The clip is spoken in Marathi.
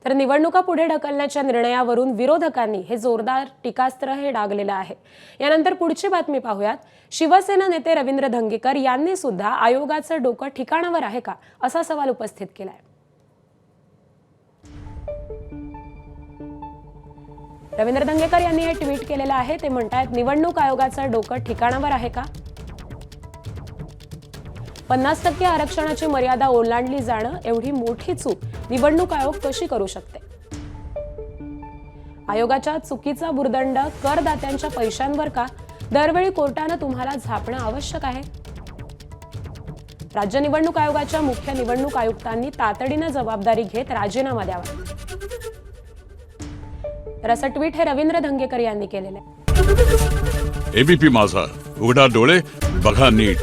तर निवडणुका पुढे ढकलण्याच्या निर्णयावरून विरोधकांनी हे जोरदार टीकास्त्र डागलेलं आहे। यानंतर पुढची बातमी पाहूयात। शिवसेना नेते रवींद्र धंगेकर यांनी सुद्धा आयोगाचं डोकं ठिकाणावर आहे का असा सवाल उपस्थित केलाय। रवींद्र धंगेकर यांनी हे ट्विट केलेलं आहे। ते म्हणतात, निवडणूक आयोगाचं डोकं ठिकाणावर आहे का? 50% आरक्षणाची मर्यादा ओलांडली जाणं एवढी मोठी चूक निवडणूक आयोग कशी करू शकते? आयोगाच्या चुकीचा भुर्दंड करदात्यांच्या पैशांवर का? दरवेळी कोर्टाने तुम्हाला झापणं आवश्यक आहे? राज्य निवडणूक आयोगाच्या मुख्य निवडणूक आयुक्तांनी तातडीने जबाबदारी घेत राजीनामा द्यावा। तर असं ट्विट हे रवींद्र धंगेकर यांनी केलेलं आहे। एबीपी माझा, उघडा डोळे बघा नीट।